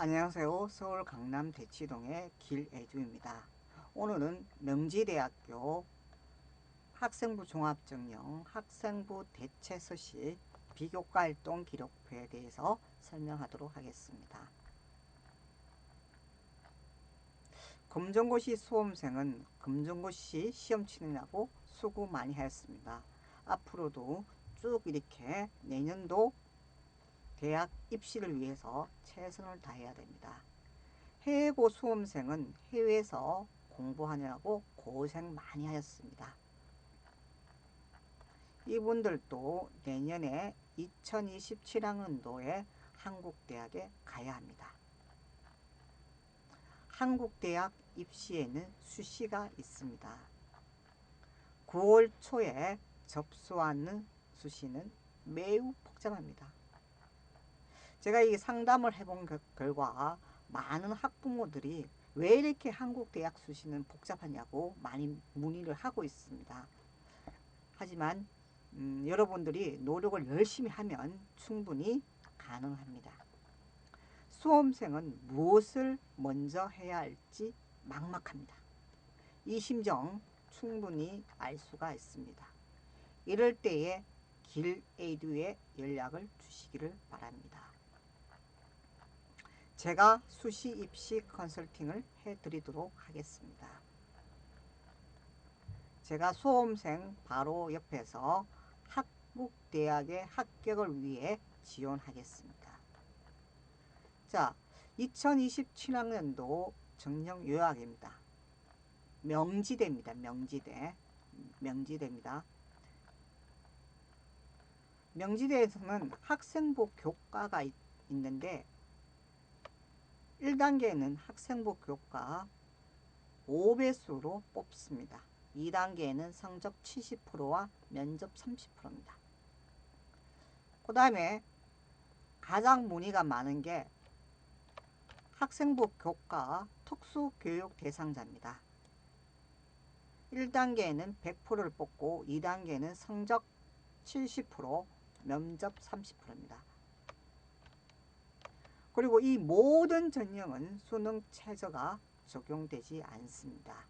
안녕하세요. 서울 강남 대치동의 길애주입니다. 오늘은 명지대학교 학생부 종합전형 학생부 대체서식 비교과 활동 기록부에 대해서 설명하도록 하겠습니다. 검정고시 수험생은 검정고시 시험 치느냐고 수고 많이 하였습니다. 앞으로도 쭉 이렇게 내년도 대학 입시를 위해서 최선을 다해야 됩니다. 해외고 수험생은 해외에서 공부하느라고 고생 많이 하였습니다. 이분들도 내년에 2027학년도에 한국대학에 가야 합니다. 한국대학 입시에는 수시가 있습니다. 9월 초에 접수하는 수시는 매우 복잡합니다. 제가 이 상담을 해본 결과 많은 학부모들이 왜 이렇게 한국대학 수시는 복잡하냐고 많이 문의를 하고 있습니다. 하지만 여러분들이 노력을 열심히 하면 충분히 가능합니다. 수험생은 무엇을 먼저 해야 할지 막막합니다. 이 심정 충분히 알 수가 있습니다. 이럴 때에 길에듀에 연락을 주시기를 바랍니다. 제가 수시 입시 컨설팅을 해드리도록 하겠습니다. 제가 수험생 바로 옆에서 한국대학의 합격을 위해 지원하겠습니다. 자, 2027학년도 정령 요약입니다. 명지대입니다. 명지대입니다. 명지대에서는 학생부 교과가 있는데 1단계는 학생부 교과 5배수로 뽑습니다. 2단계에는 성적 70%와 면접 30%입니다. 그 다음에 가장 문의가 많은 게 학생부 교과 특수교육 대상자입니다. 1단계에는 100%를 뽑고 2단계는 성적 70%, 면접 30%입니다. 그리고 이 모든 전형은 수능 최저가 적용되지 않습니다.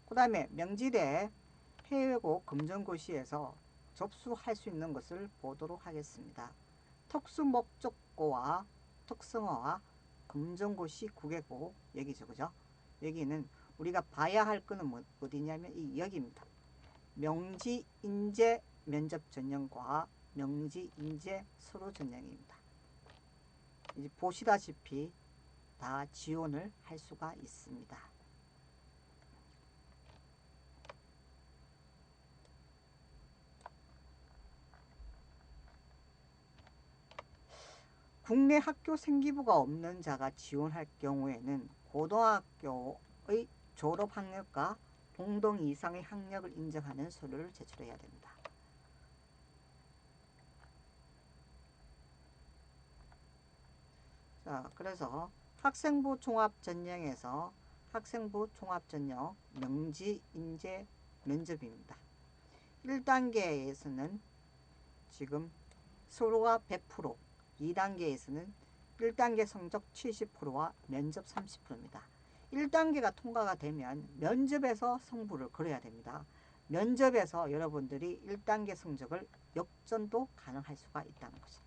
그 다음에 명지대 해외고 검정고시에서 접수할 수 있는 것을 보도록 하겠습니다. 특수목적고와 특성화와 검정고시 국외고 여기죠, 그죠? 여기는 우리가 봐야 할 거는 어디냐면 이 여기입니다. 명지인재 면접 전형과 명지인재 서류 전형입니다. 이제 보시다시피 다 지원을 할 수가 있습니다. 국내 학교 생기부가 없는 자가 지원할 경우에는 고등학교의 졸업학력과 동등 이상의 학력을 인정하는 서류를 제출해야 됩니다. 자, 그래서 학생부 종합전형에서 학생부 종합전형 명지인재 면접입니다. 1단계에서는 지금 서류가 100%, 2단계에서는 1단계 성적 70%와 면접 30%입니다. 1단계가 통과가 되면 면접에서 승부를 걸어야 됩니다. 면접에서 여러분들이 1단계 성적을 역전도 가능할 수가 있다는 거죠.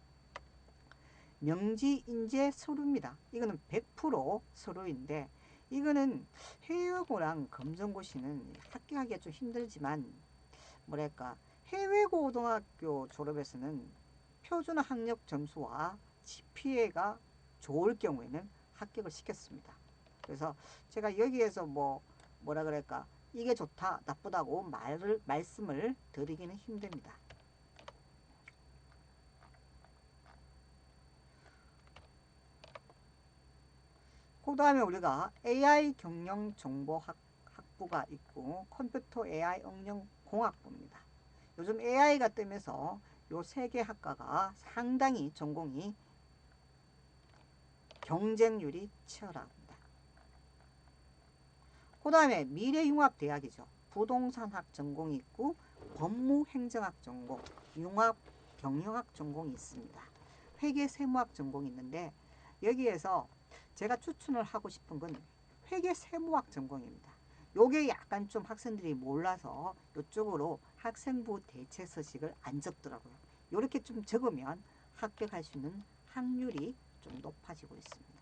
명지인재 서류입니다. 이거는 100% 서류인데 이거는 해외고랑 검정고시는 합격하기가 좀 힘들지만 뭐랄까 해외고등학교 졸업에서는 표준 학력 점수와 GPA가 좋을 경우에는 합격을 시켰습니다. 그래서 제가 여기에서 뭐라 그럴까 이게 좋다 나쁘다고 말씀을 드리기는 힘듭니다. 그 다음에 우리가 AI 경영 정보 학부가 있고 컴퓨터 AI 응용 공학부입니다. 요즘 AI가 뜨면서 요 세 개 학과가 상당히 전공이 경쟁률이 치열합니다. 그 다음에 미래융합대학이죠. 부동산학 전공이 있고 법무행정학 전공, 융합 경영학 전공이 있습니다. 회계세무학 전공이 있는데 여기에서 제가 추천을 하고 싶은 건 회계 세무학 전공입니다. 요게 약간 좀 학생들이 몰라서 이쪽으로 학생부 대체 서식을 안 적더라고요. 요렇게 좀 적으면 합격할 수 있는 확률이 좀 높아지고 있습니다.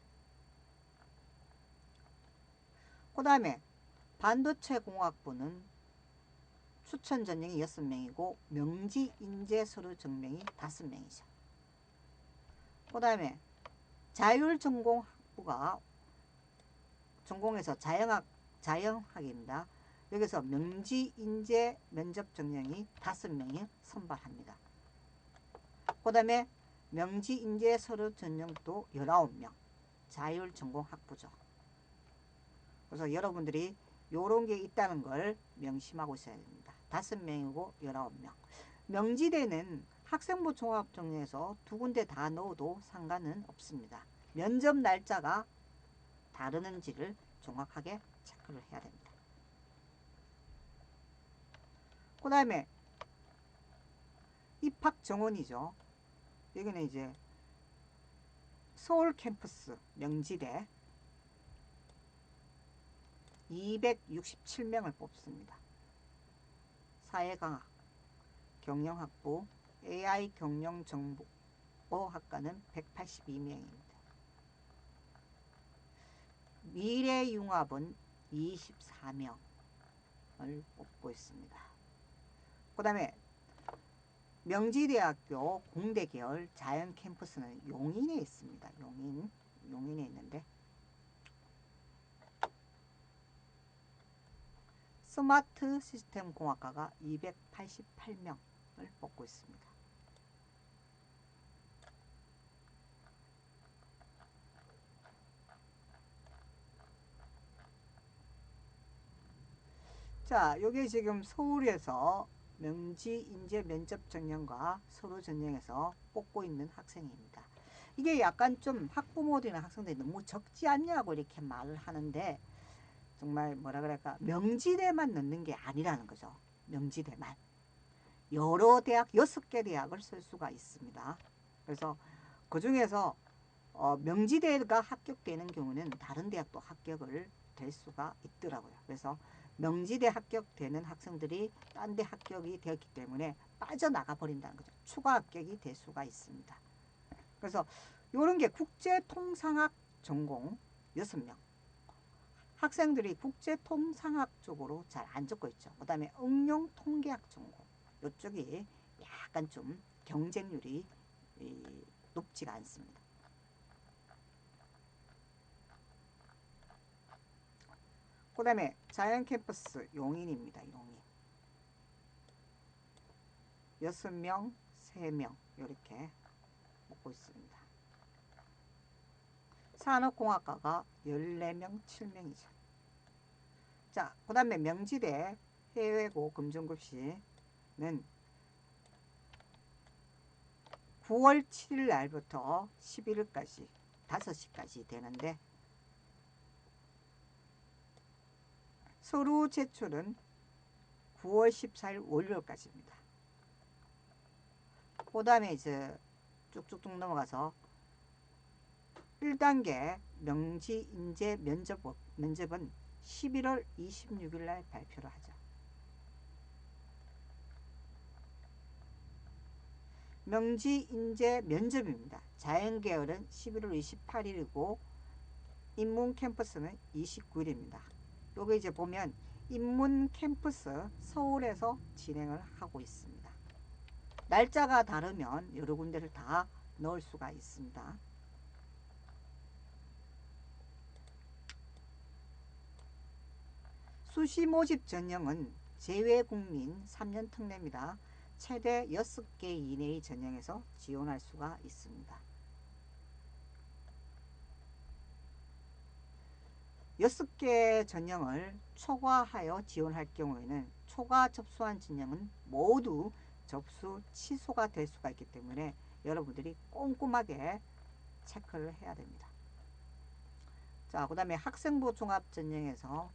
그 다음에 반도체 공학부는 추천 전형이 6명이고 명지 인재 서류 증명이 5명이죠. 그 다음에 자율 전공 학부가 전공에서 자영학입니다. 여기서 명지 인재 면접 전형이 5명이 선발합니다. 그 다음에 명지 인재 서류 전형도 19명 자율 전공 학부죠. 그래서 여러분들이 요런 게 있다는 걸 명심하고 있어야 됩니다. 5명이고 19명. 명지대는 학생부 종합전형에서 2군데 다 넣어도 상관은 없습니다. 면접 날짜가 다르는지를 정확하게 체크를 해야 됩니다. 그 다음에 입학 정원이죠. 여기는 이제 서울 캠퍼스 명지대 267명을 뽑습니다. 사회강학, 경영학부, AI 경영정보학과는 182명입니다. 미래융합은 24명을 뽑고 있습니다. 그 다음에 명지대학교 공대계열 자연캠퍼스는 용인에 있습니다. 용인에 있는데 스마트 시스템 공학과가 288명을 뽑고 있습니다. 자, 요게 지금 서울에서 명지 인재 면접 전형과 서류 전형에서 뽑고 있는 학생입니다. 이게 약간 좀 학부모들이나 학생들이 너무 적지 않냐고 이렇게 말을 하는데 정말 뭐라 그럴까 명지대만 넣는 게 아니라는 거죠. 명지대만. 여러 대학 6개 대학을 쓸 수가 있습니다. 그래서 그 중에서 명지대가 합격되는 경우는 다른 대학도 합격을 될 수가 있더라고요. 그래서 명지대 합격되는 학생들이 딴 데 합격이 되었기 때문에 빠져나가 버린다는 거죠. 추가 합격이 될 수가 있습니다. 그래서 이런 게 국제통상학 전공 6명. 학생들이 국제통상학 쪽으로 잘 안 적고 있죠. 그 다음에 응용통계학 전공. 이쪽이 약간 좀 경쟁률이 높지가 않습니다. 그 다음에 자연캠퍼스 용인입니다. 용인. 6명, 3명 이렇게 먹고 있습니다. 산업공학과가 14명, 7명이죠. 자, 그 다음에 명지대 해외고 금전급시는 9월 7일 날부터 11일까지 5시까지 되는데 서류 제출은 9월 14일 월요일까지입니다. 그 다음에 이제 쭉쭉쭉 넘어가서 1단계 명지 인재 면접은 11월 26일 날 발표를 하죠. 명지 인재 면접입니다. 자연계열은 11월 28일이고 인문 캠퍼스는 29일입니다. 여기 이제 보면 인문 캠퍼스 서울에서 진행을 하고 있습니다. 날짜가 다르면 여러 군데를 다 넣을 수가 있습니다. 수시 모집 전형은 재외국민 3년 특례입니다. 최대 6개 이내의 전형에서 지원할 수가 있습니다. 6개 전형을 초과하여 지원할 경우에는 초과 접수한 전형은 모두 접수 취소가 될 수가 있기 때문에 여러분들이 꼼꼼하게 체크를 해야 됩니다. 자, 그 다음에 학생부 종합 전형에서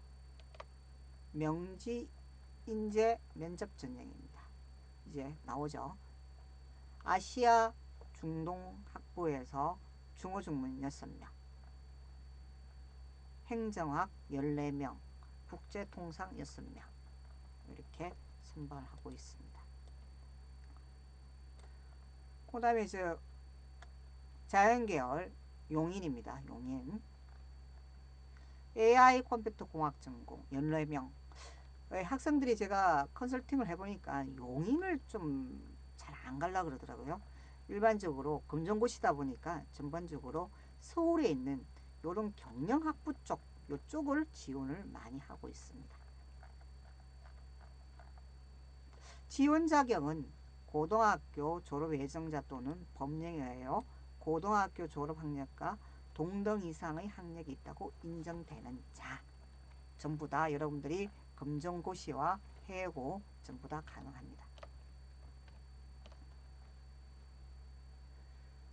명지 인재 면접 전형입니다. 이제 나오죠. 아시아 중동 학부에서 중어중문 6명, 행정학 14명, 국제통상 6명 이렇게 선발하고 있습니다. 그 다음에 이제 자연계열 용인입니다. 용인 AI 컴퓨터 공학 전공 14명. 학생들이 제가 컨설팅을 해보니까 용인을 좀 잘 안 가려고 그러더라고요. 일반적으로 검정고시다 보니까 전반적으로 서울에 있는 이런 경영학부 쪽 이쪽을 지원을 많이 하고 있습니다. 지원 자격은 고등학교 졸업 예정자 또는 법령이에요. 고등학교 졸업 학력과 동등 이상의 학력이 있다고 인정되는 자 전부 다 여러분들이 검정고시와 해고 전부 다 가능합니다.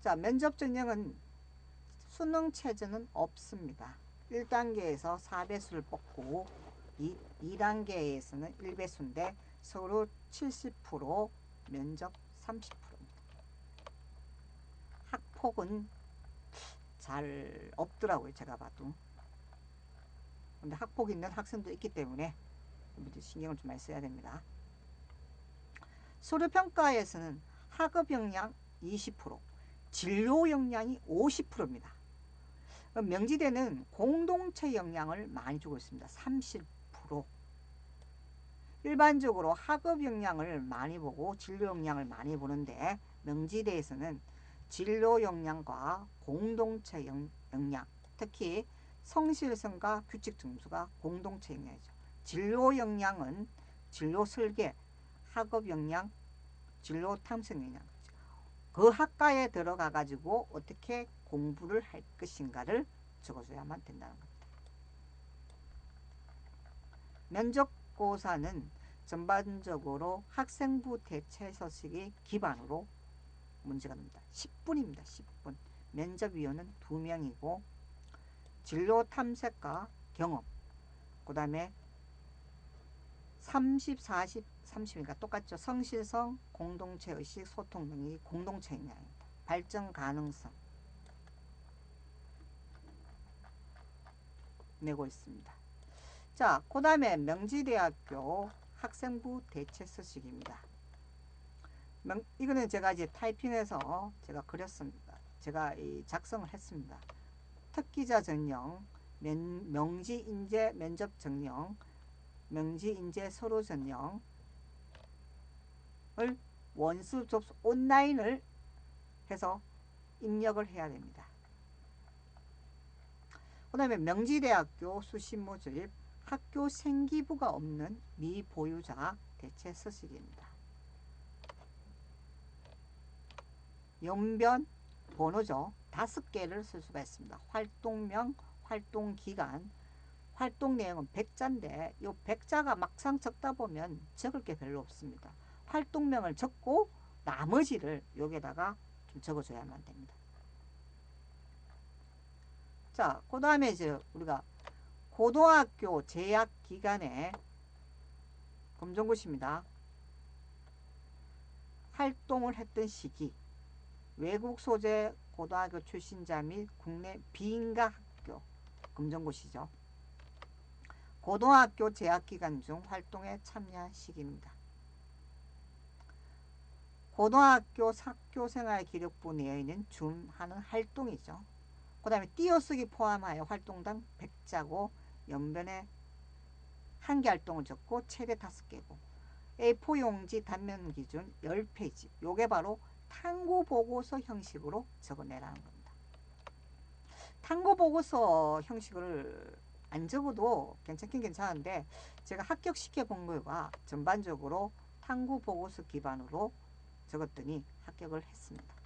자, 면접 전형은 수능 체제는 없습니다. 1단계에서 4배수를 뽑고 2단계에서는 1배수인데 서로 70%, 면접 30%입니다. 학폭은 잘 없더라고요. 제가 봐도. 근데 학폭 있는 학생도 있기 때문에 신경을 좀 많이 써야 됩니다. 서류평가에서는 학업 역량 20%, 진로 역량이 50%입니다. 명지대는 공동체 역량을 많이 주고 있습니다. 30%. 일반적으로 학업 역량을 많이 보고 진로 역량을 많이 보는데 명지대에서는 진로 역량과 공동체 역량, 특히 성실성과 규칙 점수가 공동체 역량이죠. 진로 역량은 진로 설계, 학업 역량, 진로 탐색 역량. 그 학과에 들어가 가지고 어떻게 공부를 할 것인가를 적어줘야만 된다는 겁니다. 면접고사는 전반적으로 학생부 대체 서식이 기반으로 문제가 됩니다. 10분입니다. 10분. 면접위원은 2명이고 진로 탐색과 경험, 그 다음에 30, 40, 30이니까 똑같죠. 성실성, 공동체의식, 소통 능력이 공동체 역량입니다. 발전 가능성 내고 있습니다. 자, 그 다음에 명지대학교 학생부 대체 서식입니다. 이거는 제가 이제 타이핑해서 제가 그렸습니다. 제가 작성을 했습니다. 특기자 전형, 명지인재 면접 전형, 명지인재 서류 전형을 원수 접수 온라인을 해서 입력을 해야 됩니다. 그 다음에 명지대학교 수신모 조립 학교 생기부가 없는 미보유자 대체 서식입니다. 연변 번호죠. 5개를 쓸 수가 있습니다. 활동명, 활동기간, 활동 내용은 100자인데 이 100자가 막상 적다 보면 적을 게 별로 없습니다. 활동명을 적고 나머지를 여기에다가 좀 적어줘야만 됩니다. 자, 그 다음에 이제 우리가 고등학교 재학 기간에 검정고시입니다. 활동을 했던 시기, 외국 소재 고등학교 출신자 및 국내 비인가 학교 검정고시죠. 고등학교 재학기간 중 활동에 참여한 시기입니다. 고등학교 학교생활 기록부 내에는 준하는 활동이죠. 그 다음에 띄어쓰기 포함하여 활동당 100자고 연변에 한 개 활동을 적고 최대 5개고 A4 용지 단면 기준 10페이지. 요게 바로 탐구보고서 형식으로 적어내라는 겁니다. 탐구보고서 형식을 안 적어도 괜찮긴 괜찮은데 제가 합격시켜 본 거가 전반적으로 탐구보고서 기반으로 적었더니 합격을 했습니다.